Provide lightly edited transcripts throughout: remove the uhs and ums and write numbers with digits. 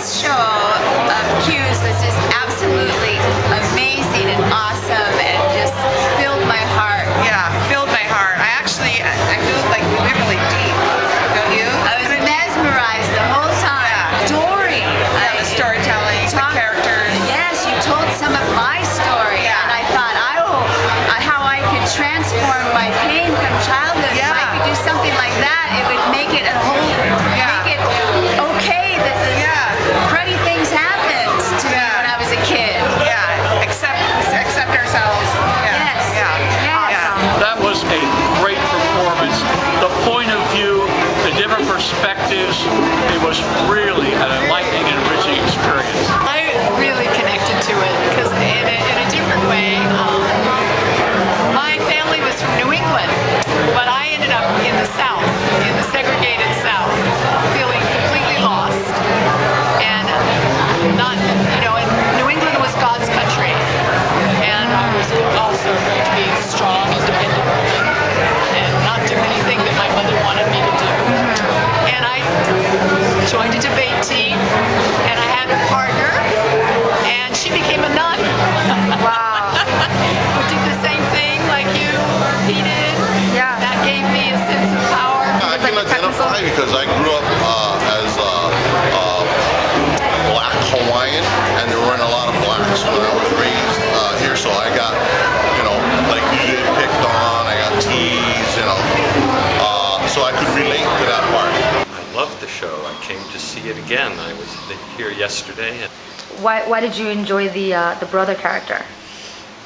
first show of Cues was just absolutely amazing and awesome and just filled my heart. Yeah, filled my heart. I feel like we went really deep, don't you? I was mesmerized the whole time. Yeah. Adoring. The storytelling, the characters. Yes, you told some of my story, Yeah. and I thought, how I could transform my pain from childhood. Yeah. If I could do something like that, it would make it make it okay that the cruddy things happened to me when I was a kid. Yeah, accept ourselves. Yes. That was a great performance. The point of view, the different perspectives, it was really an enlightening and enriching experience. I really connected to it because in a different way. My family was from New England, but I ended up in the South, in the segregated South, feeling completely lost. And not, and New England was God's country. And I was also going to be strong, independent woman and not do anything that my mother wanted me to do. And I joined a debate team, and I had a partner, and she became a nun. Wow. Who did the same thing like he did. Yeah. That gave me a sense of power. I can identify because I grew up as a black Hawaiian, and there weren't a lot of blacks when I was raised here, so I got, like you did, picked on, I got teased, so I could relate to that part. I loved the show. I came to see it again. I was here yesterday. Why did you enjoy the brother character?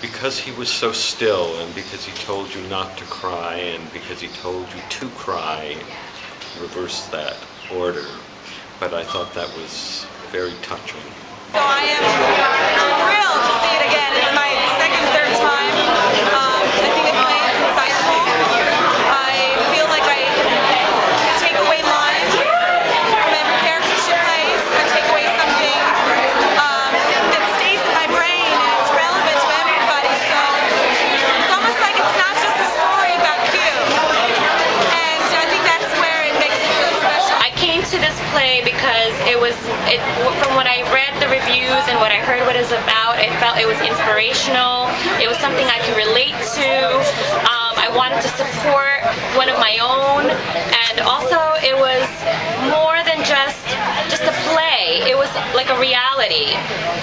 Because he was so still, and because he told you not to cry, and because he told you to cry, reverse that order. But I thought that was very touching. So I am thrilled to see it again. It's my second, third time. I think the play is insightful. I feel like I take away lines from every character she plays. I take away something that stays in my brain and it's relevant to everybody. So it's almost like it's not just a story about Q. And I think that's where it makes it really special. I came to this play because from what I read the reviews and what I heard what it's about, it felt it was inspirational. It was something I could relate to. I wanted to support one of my own, and also it was more than just a play. It was like a reality.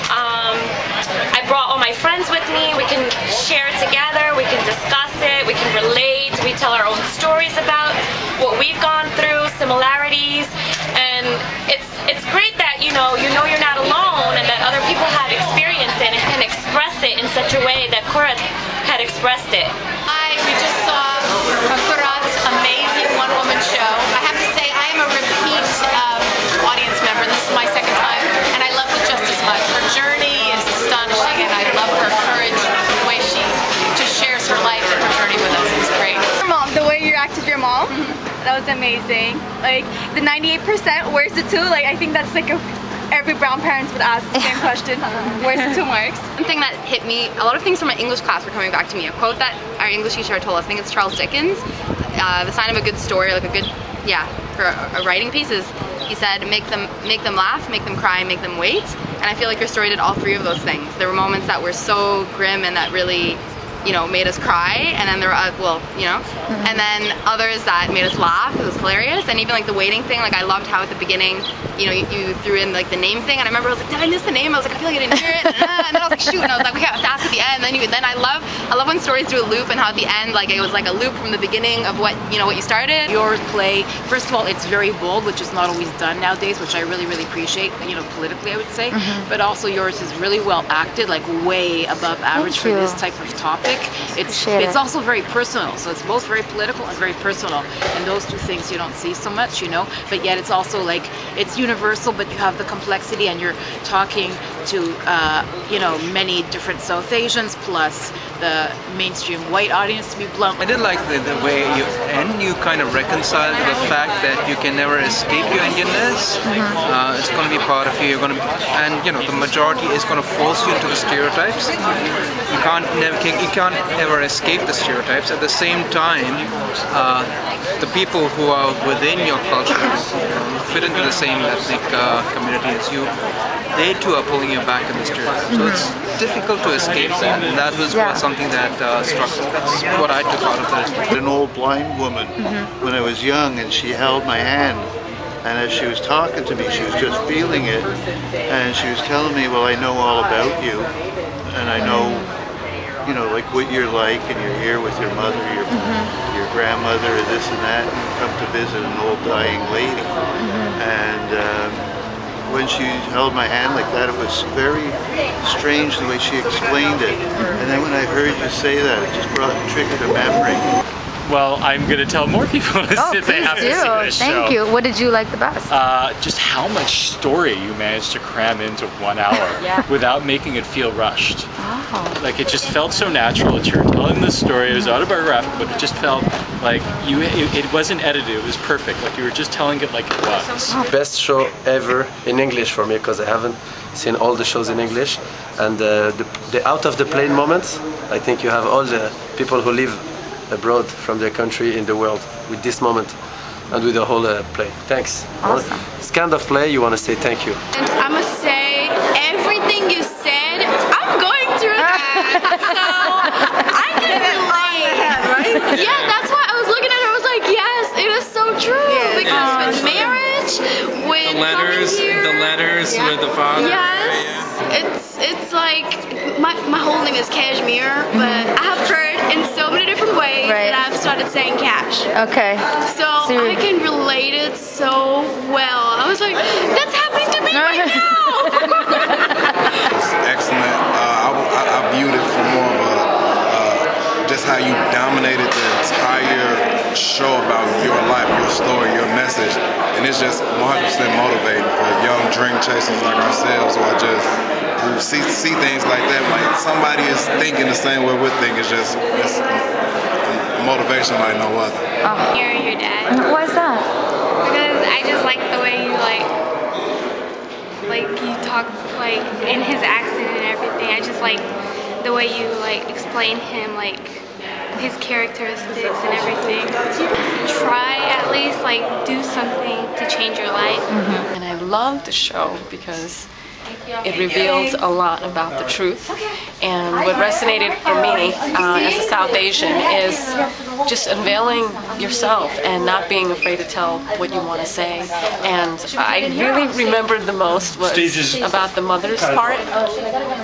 I brought all my friends with me. We can share it together. We can discuss it. We can relate. We tell our own stories about what we've gone through, similarities, and it's great that you know you're not alone and that other people have experienced it and can express it in such a way that Kurat had expressed it. We just saw Kurat's amazing one-woman show. I have to say, I am a repeat audience member. This is my second time, and I love it just as much. Her journey is astonishing, and I love her courage, the way she just shares her life and her journey with us. It's great. Your mom, the way you acted your mom, that was amazing. Like the 98%, where's the 2? Like I think that's like every brown parents would ask the same question. Where's the 2 marks? One thing that hit me, a lot of things from my English class were coming back to me. A quote that our English teacher told us, I think it's Charles Dickens, the sign of a good story, like a good, for a writing piece is, he said, make them laugh, make them cry, make them wait. And I feel like your story did all 3 of those things. There were moments that were so grim and that really, made us cry, and then there were, and then others that made us laugh. It was hilarious, and even like the waiting thing. Like I loved how at the beginning, you threw in like the name thing, and I remember I was like, did I miss the name? I was like, I feel like I didn't hear it, and then I was like, shoot, and I was like, we have to ask at the end. And then I love when stories do a loop, and how at the end, like it was like a loop from the beginning of what you started. Your play, first of all, it's very bold, which is not always done nowadays, which I really appreciate. Politically, I would say, but also yours is really well acted, like way above average for this type of topic. It's also very personal, so it's both very political and very personal, and those 2 things you don't see so much, but yet it's also like it's universal, but you have the complexity, and you're talking to many different South Asians plus the mainstream white audience to be blunt. I did like the way you end. You kind of reconcile to the fact that you can never escape your Indianness. It's going to be part of you. You're going to, and the majority is going to force you into the stereotypes. You can't ever escape the stereotypes. At the same time, the people who are within your culture, who fit into the same ethnic community as you, they too are pulling you back in the stereotypes. So it's difficult to escape that, and that was something that struck me. That's what I took out of it. An old blind woman when I was young, and she held my hand, and as she was talking to me, she was just feeling it, and she was telling me, well, I know all about you, and I know, like what you're like, and you're here with your mother, your grandmother, or this and that, and you come to visit an old dying lady, and when she held my hand like that, it was very strange the way she explained it. And then when I heard you say that, it just triggered a memory. Well, I'm going to tell more people if they have to see this show. Thank you. What did you like the best? Just how much story you managed to cram into 1 hour without making it feel rushed. Oh. Like it just felt so natural that you were telling this story. It was autobiographical, but it just felt like it wasn't edited. It was perfect. Like you were just telling it like it was. Best show ever in English for me, because I haven't seen all the shows in English. And the out of the plane moments, I think you have all the people who live abroad from their country in the world with this moment and with the whole play. Thanks. Awesome. It's kind of play you want to say thank you. And I must say, everything you said, I'm going through that. So I can relate. Yeah, that's why I was looking at her. I was like, yes, it is so true. Because with marriage, with the letters with the father. Yes, it's like my whole name is Kashmir, but I have heard in so many different ways that I've started saying cash. Okay. So I can relate it so well. I was like, that's happening to me right now. It's excellent. I viewed it from more of a just how you dominated the entire show about your life, your story, your message, and it's just 100% motivating for young dream chasers like ourselves who see things like that. Like somebody is thinking the same way we're thinking. It's motivation like no other. You're your dad. Why is that? Because I just like the way you you talk like in his accent and everything. I just like the way you explain him, like his characteristics and everything. Try at least do something to change your life. And I love the show because it reveals a lot about the truth. And what resonated for me as a South Asian is just unveiling yourself and not being afraid to tell what you want to say. And I really remembered the most was about the mother's part,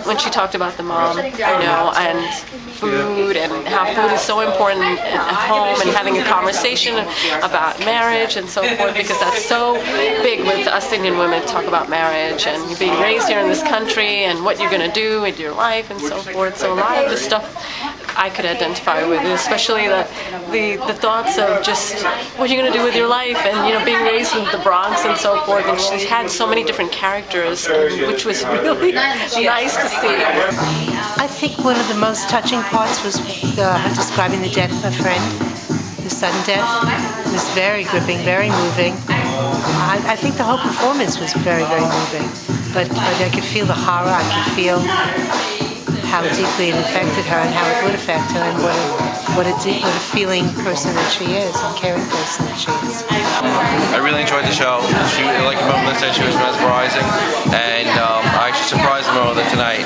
when she talked about the mom, and food and how food is so important at home, and having a conversation about marriage and so forth, because that's so big with us Indian women to talk about marriage and being raised here in this country and what you're going to do with your life and so forth. So a lot of the stuff I could identify with, especially the thoughts of just what you're going to do with your life, and being raised in the Bronx and so forth. And she had so many different characters, which was really nice to see. I think one of the most touching parts was describing the death of a friend, the sudden death. It was very gripping, very moving. I think the whole performance was very, very moving. But I could feel the horror, I could feel how deeply it affected her and how it would affect her, and what a feeling person that she is and caring person that she is. I really enjoyed the show. She, like Mom said, she was mesmerizing, and I actually surprised Merle tonight.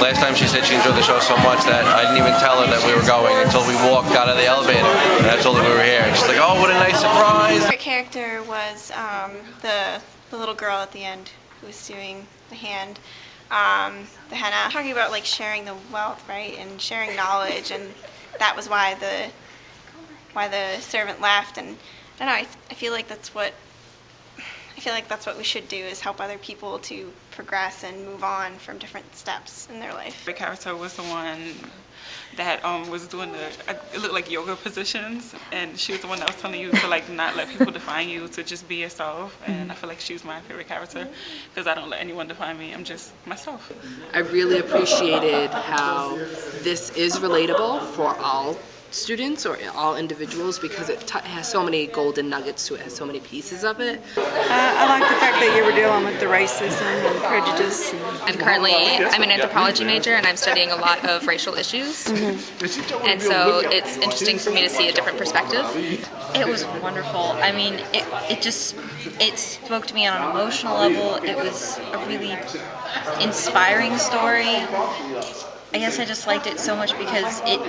Last time she said she enjoyed the show so much that I didn't even tell her that we were going until we walked out of the elevator, and I told her we were here. And she's like, "Oh, what a nice surprise!" Her character was the little girl at the end who was doing the hand. The henna, talking about sharing the wealth, right, and sharing knowledge, and that was why the servant left. And I don't know, I feel like that's what I feel like that's what we should do, is help other people to progress and move on from different steps in their life. The character was the one that was doing it looked like yoga positions, and she was the one that was telling you to like not let people define you, to just be yourself. And I feel like she was my favorite character because I don't let anyone define me. I'm just myself. I really appreciated how this is relatable for all students or all individuals, because it has so many golden nuggets to it, has so many pieces of it. I like the fact that you were dealing with the racism and prejudice. I'm an anthropology major, and I'm studying a lot of racial issues. And so it's interesting for me to see a different perspective. It was wonderful. I mean, it spoke to me on an emotional level. It was a really inspiring story. I guess I just liked it so much because it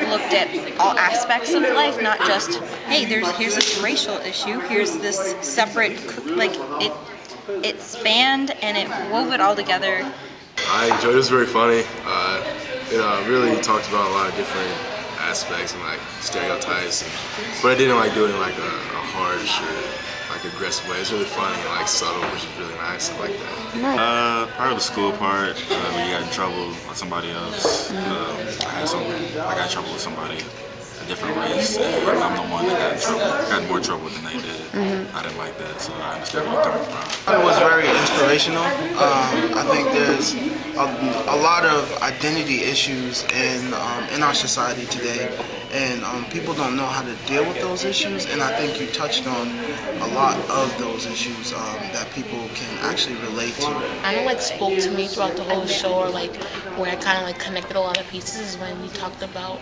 looked at all aspects of life, not just, hey, here's this racial issue, here's this separate, like, it spanned and it wove it all together. I enjoyed it. It was very funny. It really talked about a lot of different aspects and like stereotypes, but I didn't like doing like a harsh or like aggressive way. It's really funny and like subtle, which is really nice. I like that. Part of the school part, when you got in trouble with somebody else. I got in trouble with somebody a different race, and I'm the one that got in trouble. Got in more trouble than they did. I didn't like that, so I understand where you're coming from. It was very inspirational. I think there's a lot of identity issues in our society today, and people don't know how to deal with those issues, and I think you touched on a lot of those issues that people can actually relate to. I know like spoke to me throughout the whole show, or like where I kind of like connected a lot of pieces, is when you talked about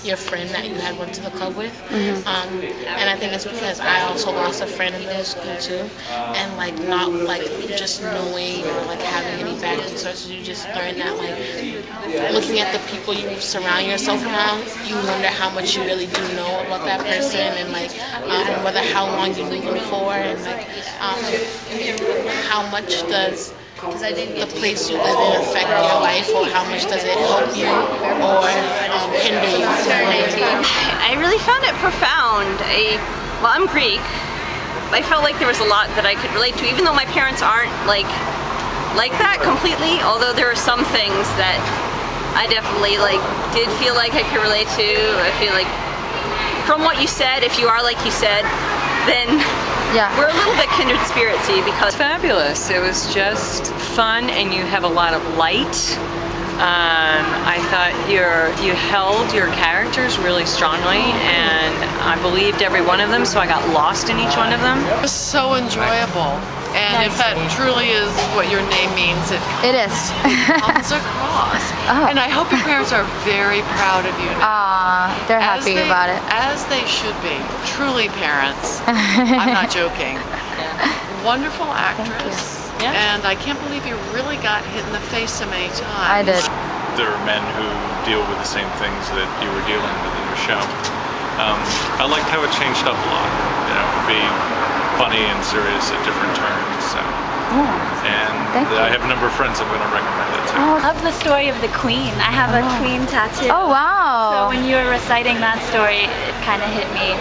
your friend that you had went to the club with. And I think it's because I also lost a friend in middle school too, and like not like just knowing or like having any back resources, you just learn that like looking at the people you surround yourself around, you wonder how much you really do know about that person, and like whether how long you knew them for, and like how much does the place you live in affect your life, or how much does it help you or hinder you? I really found it profound. Well, I'm Greek. I felt like there was a lot that I could relate to, even though my parents aren't like that completely, although there are some things that I definitely did feel like I could relate to. I feel like from what you said, if you are like you said, then we're a little bit kindred spiritsy, because it's fabulous. It was just fun, and you have a lot of light. I thought you held your characters really strongly, and I believed every one of them, so I got lost in each one of them. It was so enjoyable, and if that truly is what your name means, it is. Comes across. And I hope your parents are very proud of you Aw, now. they're happy about it. As they should be. Truly parents. I'm not joking. Wonderful actress. And I can't believe you really got hit in the face so many times. I did. There are men who deal with the same things that you were dealing with in your show. I liked how it changed up a lot. You know, being funny and serious at different turns. So. And I have a number of friends I'm going to recommend it to. I love the story of the queen. I have a queen tattoo. Oh, wow. So when you were reciting that story, it kind of hit me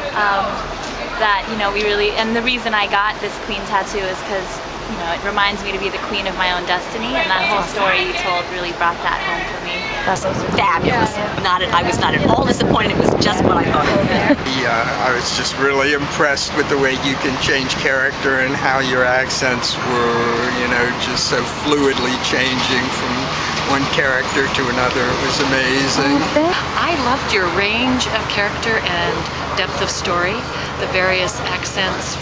that, you know, we really, and the reason I got this queen tattoo is because, you know, it reminds me to be the queen of my own destiny, and that whole story you told really brought that home for me. That was fabulous. I was not at all disappointed. It was just what I thought it would be. Yeah, I was just really impressed with the way you can change character and how your accents were, you know, just so fluidly changing from one character to another. It was amazing. I loved your range of character and depth of story, the various accents,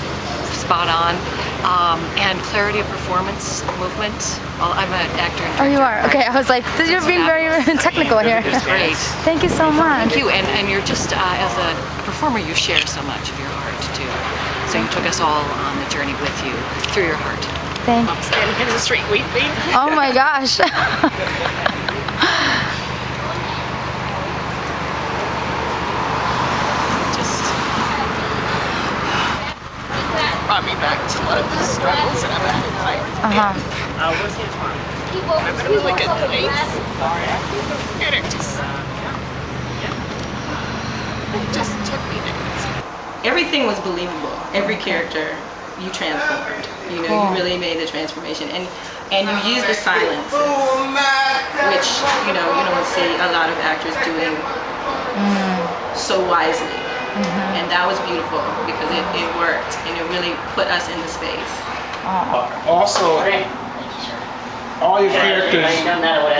spot on, and clarity of performance, movement. Well, I'm an actor and director. Oh, you are? Okay, I was like, you're being very technical here. It was great. Thank you so much. Thank you, and you're just, as a performer, you share so much of your heart, too. So you took us all on the journey with you, through your heart. Thank you. I'm standing in the street weeping. Oh my gosh. Brought me back to a lot of the struggles that I've had in life. I'm in a really good place. And it just took me there. Everything was believable. Every character you transformed. You know, you really made the transformation, and you used the silences, which you don't see a lot of actors doing so wisely. And that was beautiful because it worked and it really put us in the space. Also, all your characters,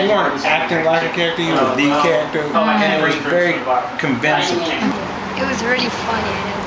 you weren't acting like a character, you were the character, and it was very convincing. It was really funny and it